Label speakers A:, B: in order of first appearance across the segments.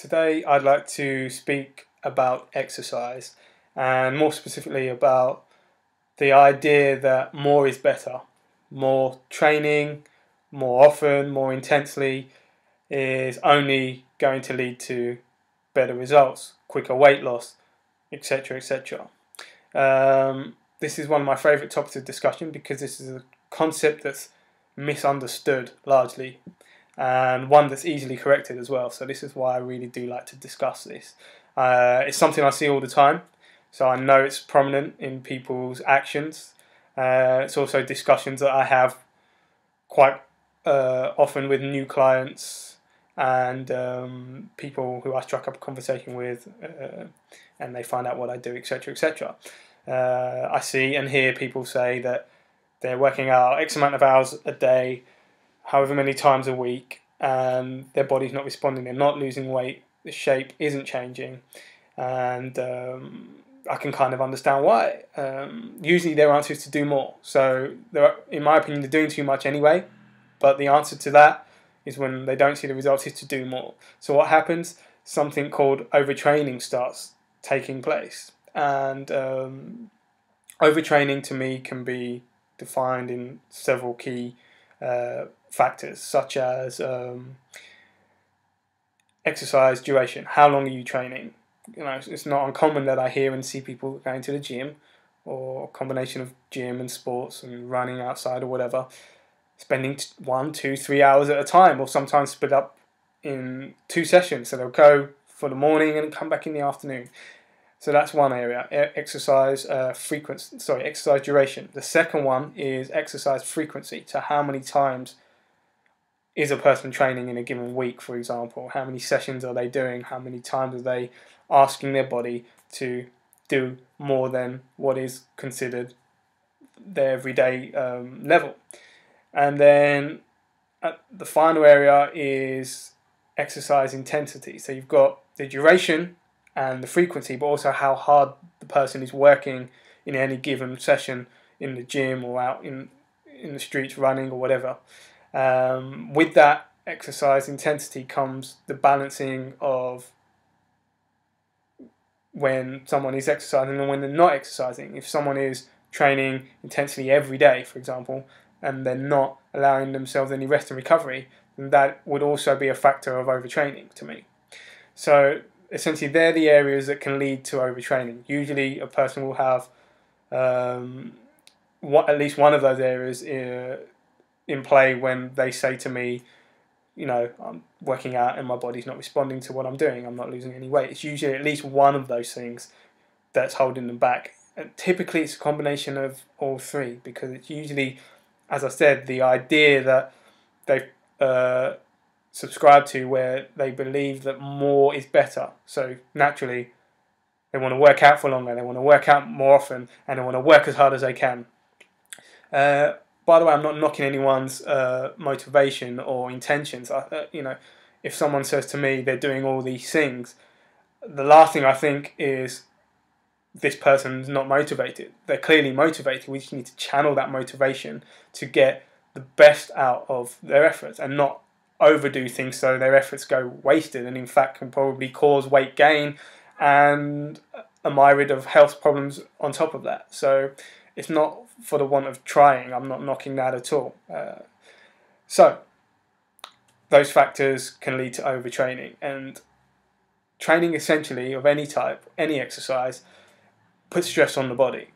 A: Today I'd like to speak about exercise and more specifically about the idea that more is better. More training, more often, more intensely is only going to lead to better results, quicker weight loss, etc. etc. This is one of my favourite topics of discussion because this is a concept that's misunderstood largely and one that's easily corrected as well. So this is why I really do like to discuss this. It's something I see all the time, so I know it's prominent in people's actions. It's also discussions that I have quite often with new clients and people who I struck up a conversation with, and they find out what I do, etc., etc. I see and hear people say that they're working out X amount of hours a day, however many times a week, and their body's not responding, they're not losing weight, the shape isn't changing, and I can kind of understand why. Usually their answer is to do more. So in my opinion, they're doing too much anyway, but the answer to that is when they don't see the results is to do more. So what happens? Something called overtraining starts taking place, and overtraining to me can be defined in several key factors, such as exercise duration. How long are you training? It's not uncommon that I hear and see people going to the gym, or a combination of gym and sports and running outside or whatever, spending 1, 2, 3 hours at a time, or sometimes split up in 2 sessions. So they'll go for the morning and come back in the afternoon. So that's one area, exercise exercise duration. The second one is exercise frequency. So how many times is a person training in a given week, for example? How many sessions are they doing? How many times are they asking their body to do more than what is considered their everyday level? And then the final area is exercise intensity. So you've got the duration and the frequency, but also how hard the person is working in any given session in the gym or out in the streets running or whatever. With that exercise intensity comes the balancing of when someone is exercising and when they're not exercising. If someone is training intensely every day, for example, and they're not allowing themselves any rest and recovery, then that would also be a factor of overtraining to me. So essentially they're the areas that can lead to overtraining. Usually a person will have at least one of those areas in play when they say to me, I'm working out and my body's not responding to what I'm doing, I'm not losing any weight. It's usually at least one of those things that's holding them back. And typically it's a combination of all three, because it's usually, as I said, the idea that they've subscribe to, where they believe that more is better. So naturally they want to work out for longer, they want to work out more often, and they want to work as hard as they can. By the way, I'm not knocking anyone's motivation or intentions. If someone says to me they're doing all these things, the last thing I think is this person's not motivated. They're clearly motivated. We just need to channel that motivation to get the best out of their efforts and not overdo things so their efforts go wasted, and in fact can probably cause weight gain and a myriad of health problems on top of that. So it's not for the want of trying. I'm not knocking that at all. So those factors can lead to overtraining, and training essentially of any type, any exercise, puts stress on the body.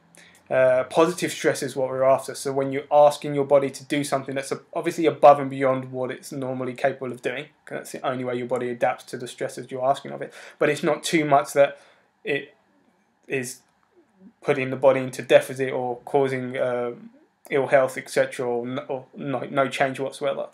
A: Positive stress is what we're after. So when you're asking your body to do something that's obviously above and beyond what it's normally capable of doing, because that's the only way your body adapts to the stresses you're asking of it, but it's not too much that it is putting the body into deficit or causing ill health, etc., or no change whatsoever.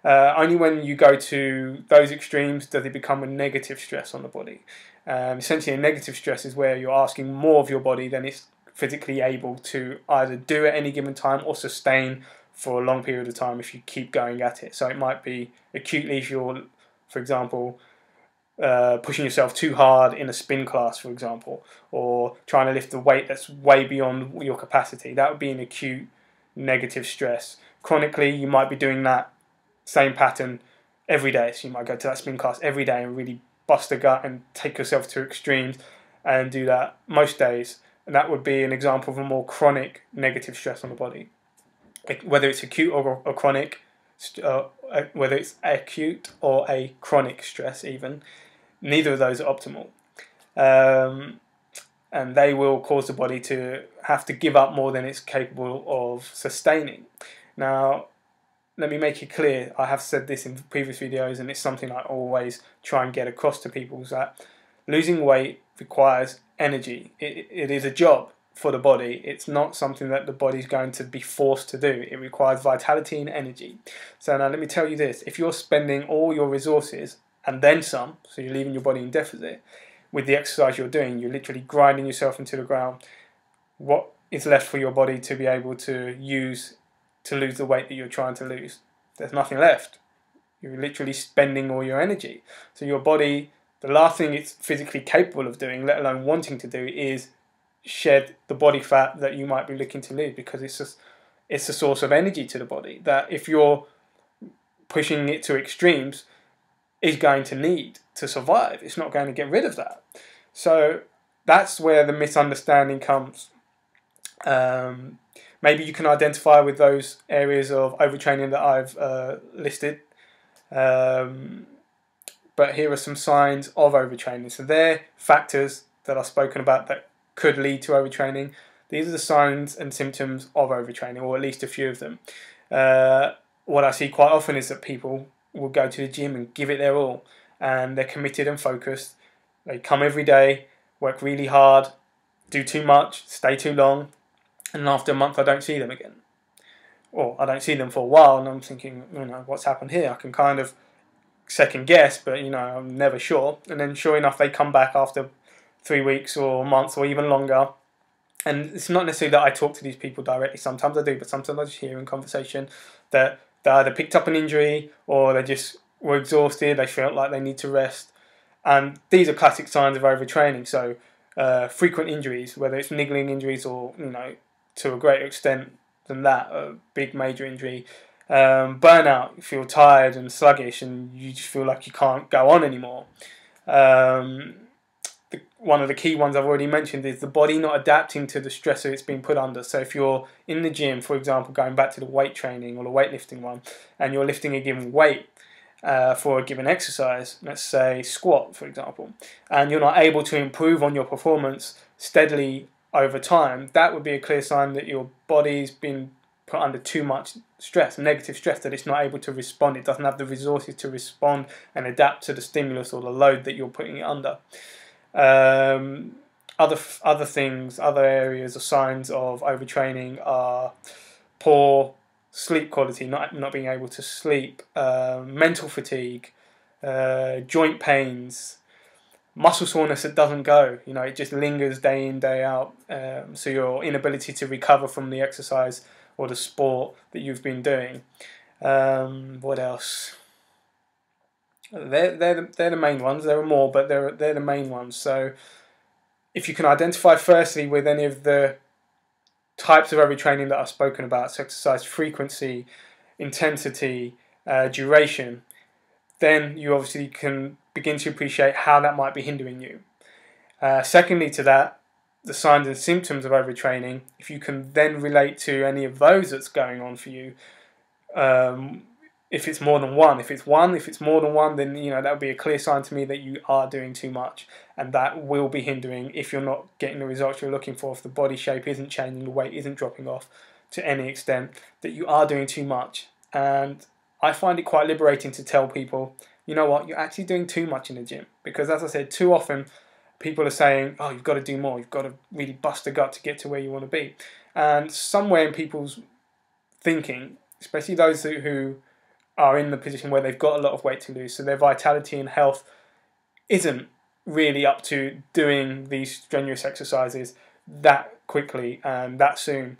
A: Only when you go to those extremes does it become a negative stress on the body. Essentially, a negative stress is where you're asking more of your body than it's physically able to either do at any given time or sustain for a long period of time if you keep going at it. So it might be acutely if you're, for example, pushing yourself too hard in a spin class, for example, or trying to lift a weight that's way beyond your capacity. That would be an acute negative stress. Chronically, you might be doing that same pattern every day. So you might go to that spin class every day and really bust a gut and take yourself to extremes and do that most days. And that would be an example of a more chronic negative stress on the body. Whether it's acute or chronic, whether it's acute or a chronic stress even, neither of those are optimal. And they will cause the body to have to give up more than it's capable of sustaining. Now, let me make it clear, I have said this in previous videos, and it's something I always try and get across to people, is that losing weight requires energy. It is a job for the body. It's not something that the body's going to be forced to do. It requires vitality and energy. So now let me tell you this, if you're spending all your resources and then some, so you're leaving your body in deficit, with the exercise you're doing, you're literally grinding yourself into the ground, what is left for your body to be able to use to lose the weight that you're trying to lose? There's nothing left. You're literally spending all your energy. So your body, the last thing it's physically capable of doing, let alone wanting to do, is shed the body fat that you might be looking to lose, because it's a source of energy to the body that, if you're pushing it to extremes, is going to need to survive. It's not going to get rid of that. So that's where the misunderstanding comes. Maybe you can identify with those areas of overtraining that I've listed. But here are some signs of overtraining. So they're factors that I've spoken about that could lead to overtraining. These are the signs and symptoms of overtraining, or at least a few of them. What I see quite often is that people will go to the gym and give it their all, and they're committed and focused. They come every day, work really hard, do too much, stay too long, and after a month I don't see them again. Or I don't see them for a while, and I'm thinking, what's happened here? I can kind of second guess, but I'm never sure. And then sure enough, they come back after 3 weeks or months or even longer. And it's not necessarily that I talk to these people directly. Sometimes I do, but sometimes I just hear in conversation that they either picked up an injury or they just were exhausted. They felt like they need to rest. And these are classic signs of overtraining. So frequent injuries, whether it's niggling injuries or, to a greater extent than that, a big major injury. Burnout, you feel tired and sluggish and you just feel like you can't go on anymore. One of the key ones I've already mentioned is the body not adapting to the stressor it's been put under. So if you're in the gym, for example, going back to the weight training or the weightlifting one, and you're lifting a given weight for a given exercise, let's say squat, for example, and you're not able to improve on your performance steadily over time, that would be a clear sign that your body's been put under too much stress, negative stress, that it's not able to respond. It doesn't have the resources to respond and adapt to the stimulus or the load that you're putting it under. Other things, other areas or signs of overtraining are poor sleep quality, not being able to sleep, mental fatigue, joint pains, muscle soreness that doesn't go. It just lingers day in, day out. So your inability to recover from the exercise or the sport that you've been doing. What else? They're the main ones. There are more, but they're the main ones. So if you can identify firstly with any of the types of overtraining that I've spoken about, so exercise frequency, intensity, duration, then you obviously can begin to appreciate how that might be hindering you. Secondly to that, the signs and symptoms of overtraining, if you can then relate to any of those that's going on for you, if it's more than one. If it's more than one, then that would be a clear sign to me that you are doing too much, and that will be hindering if you're not getting the results you're looking for, if the body shape isn't changing, the weight isn't dropping off to any extent, that you are doing too much. And I find it quite liberating to tell people, you know what, you're actually doing too much in the gym, because as I said, too often people are saying, oh, you've got to do more, you've got to really bust a gut to get to where you want to be. And somewhere in people's thinking, especially those who are in the position where they've got a lot of weight to lose, so their vitality and health isn't really up to doing these strenuous exercises that quickly and that soon,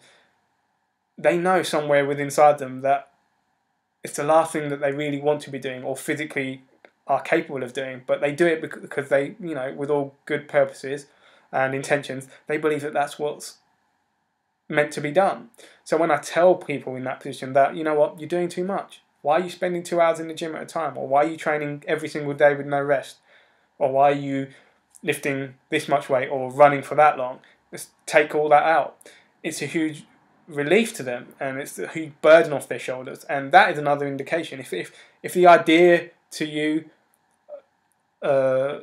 A: they know somewhere within inside them that it's the last thing that they really want to be doing or physically are capable of doing, but they do it because they, with all good purposes and intentions, they believe that that's what's meant to be done. So when I tell people in that position that, you know what, you're doing too much, why are you spending 2 hours in the gym at a time, or why are you training every single day with no rest? or why are you lifting this much weight or running for that long? Just take all that out. It's a huge relief to them, and it's a huge burden off their shoulders, and that is another indication. If the idea to you, if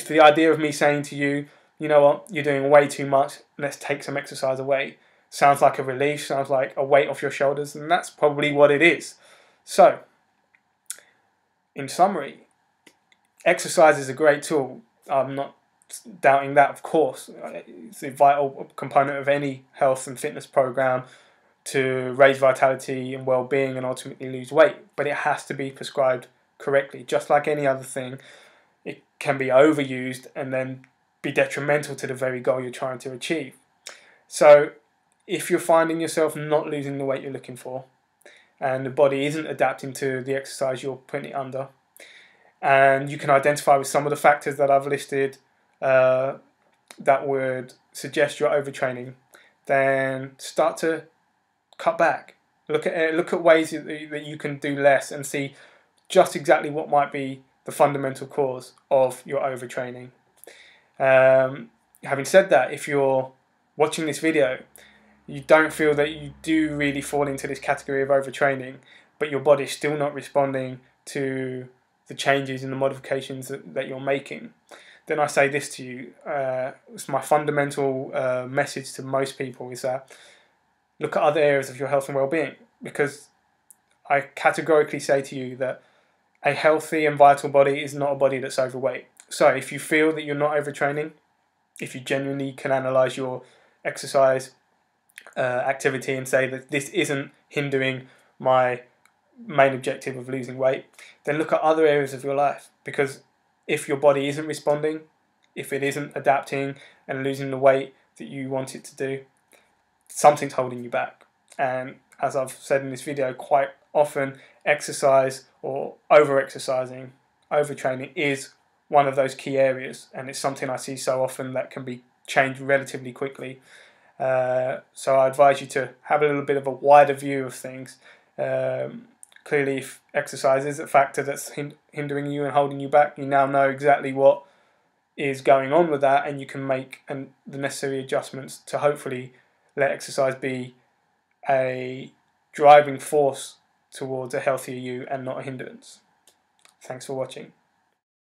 A: the idea of me saying to you, you know what, you're doing way too much, let's take some exercise away, sounds like a relief, sounds like a weight off your shoulders, and that's probably what it is. So, in summary, exercise is a great tool. I'm not doubting that, of course. It's a vital component of any health and fitness program to raise vitality and well-being and ultimately lose weight. But it has to be prescribed correctly. Just like any other thing, it can be overused and then be detrimental to the very goal you're trying to achieve. So if you're finding yourself not losing the weight you're looking for, and the body isn't adapting to the exercise you're putting it under, and you can identify with some of the factors that I've listed that would suggest you're overtraining, then start to cut back. Look at ways that you can do less and see just exactly what might be the fundamental cause of your overtraining. Having said that, if you're watching this video, you don't feel that you do really fall into this category of overtraining, but your body's still not responding to the changes and the modifications that you're making, then I say this to you. It's my fundamental message to most people is that look at other areas of your health and well-being, because I categorically say to you that a healthy and vital body is not a body that's overweight. So if you feel that you're not overtraining, if you genuinely can analyse your exercise activity and say that this isn't hindering my main objective of losing weight, then look at other areas of your life, because if your body isn't responding, if it isn't adapting and losing the weight that you want it to do, something's holding you back. And as I've said in this video, quite often exercise or over-exercising, overtraining is one of those key areas, and it's something I see so often that can be changed relatively quickly. So I advise you to have a little bit of a wider view of things. Clearly, if exercise is a factor that's hindering you and holding you back, you now know exactly what is going on with that, and you can make the necessary adjustments to hopefully let exercise be a driving force towards a healthier you and not a hindrance. Thanks for watching.